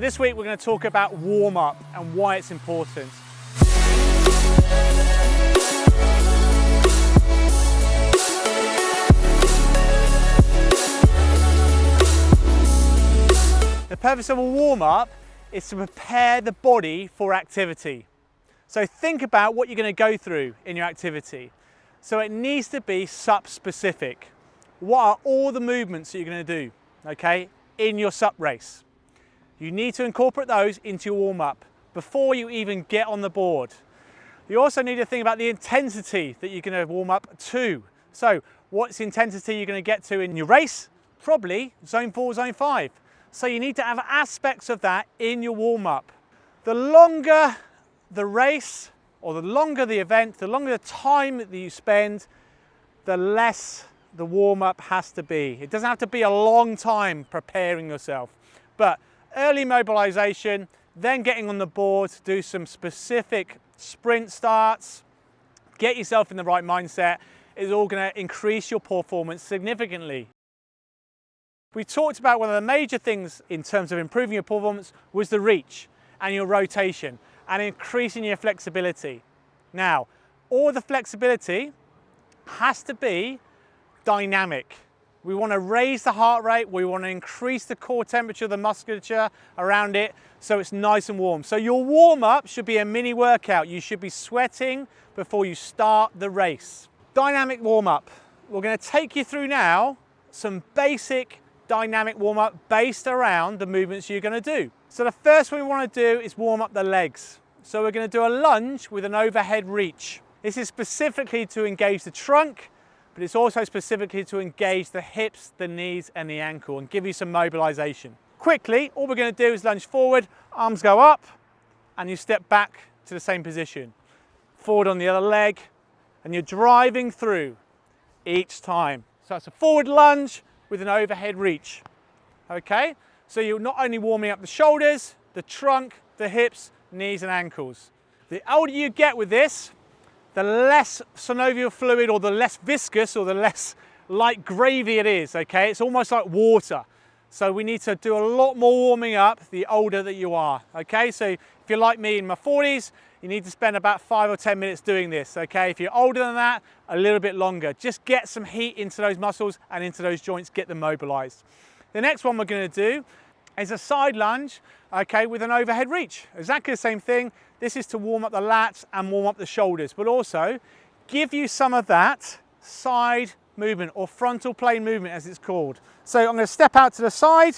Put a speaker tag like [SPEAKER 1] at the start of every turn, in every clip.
[SPEAKER 1] This week we're going to talk about warm-up and why it's important. The purpose of a warm-up is to prepare the body for activity. So think about what you're going to go through in your activity. So it needs to be SUP specific. What are all the movements that you're going to do, okay, in your SUP race? You need to incorporate those into your warm-up before you even get on the board. You also need to think about the intensity that you're going to warm up to. So what's the intensity you're going to get to in your race? Probably zone 4, zone 5. So you need to have aspects of that in your warm-up. The longer the race, or the longer the event, the longer the time that you spend, the less the warm-up has to be. It doesn't have to be a long time preparing yourself, but early mobilization, then getting on the board to do some specific sprint starts, get yourself in the right mindset, is all going to increase your performance significantly. We talked about one of the major things in terms of improving your performance was the reach and your rotation and increasing your flexibility. Now, all the flexibility has to be dynamic. We want to raise the heart rate, we want to increase the core temperature, the musculature around it, so it's nice and warm. So your warm-up should be a mini workout. You should be sweating before you start the race. Dynamic warm-up. We're going to take you through now some basic dynamic warm-up based around the movements you're going to do. So the first one we want to do is warm up the legs. So we're going to do a lunge with an overhead reach. This is specifically to engage the trunk, but it's also specifically to engage the hips, the knees and the ankle and give you some mobilization. Quickly, all we're going to do is lunge forward, arms go up and you step back to the same position. Forward on the other leg and you're driving through each time. So it's a forward lunge with an overhead reach. Okay, so you're not only warming up the shoulders, the trunk, the hips, knees and ankles. The older you get with this, the less synovial fluid or the less viscous or the less like gravy it is, okay? It's almost like water. So we need to do a lot more warming up the older that you are, okay? So if you're like me in my 40s, you need to spend about 5 or 10 minutes doing this, okay? If you're older than that, a little bit longer. Just get some heat into those muscles and into those joints, get them mobilized. The next one we're gonna do is a side lunge, okay, with an overhead reach. Exactly the same thing. This is to warm up the lats and warm up the shoulders, but also give you some of that side movement or frontal plane movement as it's called. So I'm going to step out to the side.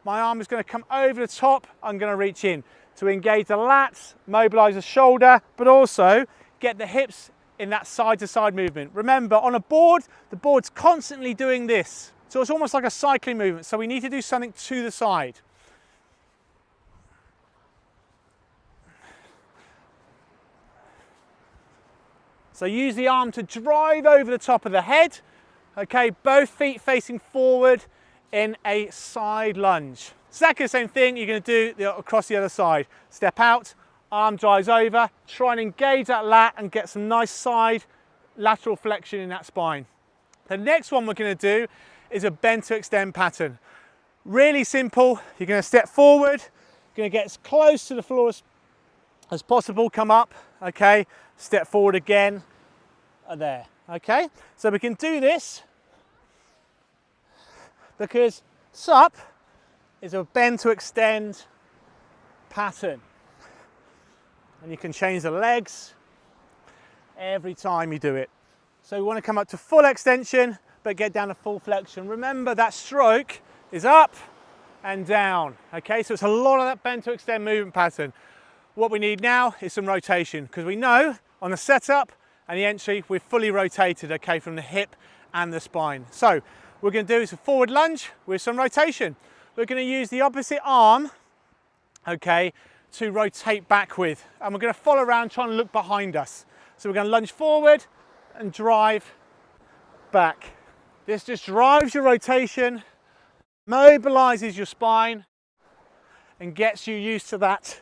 [SPEAKER 1] My arm is going to come over the top. I'm going to reach in to engage the lats, mobilize the shoulder, but also get the hips in that side to side movement. Remember, on a board, the board's constantly doing this. So it's almost like a cycling movement. So we need to do something to the side. So use the arm to drive over the top of the head. Okay, both feet facing forward in a side lunge. Exactly the same thing you're going to do across the other side. Step out, arm drives over, try and engage that lat and get some nice side lateral flexion in that spine. The next one we're going to do is a bend to extend pattern. Really simple. You're going to step forward, you're going to get as close to the floor as possible, come up, okay, step forward again, there, okay? So we can do this because SUP is a bend to extend pattern. And you can change the legs every time you do it. So we want to come up to full extension, but get down to full flexion. Remember that stroke is up and down, okay? So it's a lot of that bend to extend movement pattern. What we need now is some rotation because we know on the setup and the entry, we're fully rotated, okay, from the hip and the spine. So we're going to do is a forward lunge with some rotation. We're going to use the opposite arm, okay, to rotate back with. And we're going to follow around trying to look behind us. So we're going to lunge forward and drive back. This just drives your rotation, mobilizes your spine and gets you used to that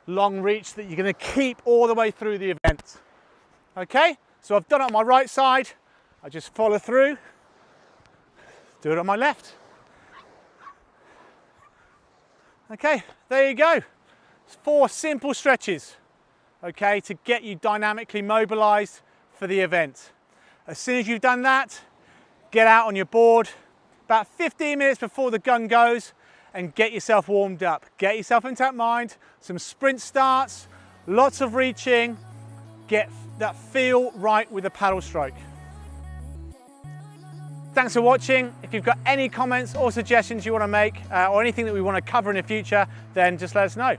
[SPEAKER 1] long reach that you're going to keep all the way through the event. Okay, so I've done it on my right side. I just follow through, do it on my left. Okay, there you go. It's 4 simple stretches, okay, to get you dynamically mobilized for the event. As soon as you've done that, get out on your board about 15 minutes before the gun goes and get yourself warmed up. Get yourself into that mind, some sprint starts, lots of reaching, get that feel right with the paddle stroke. Thanks for watching. If you've got any comments or suggestions you want to make or anything that we want to cover in the future, then just let us know.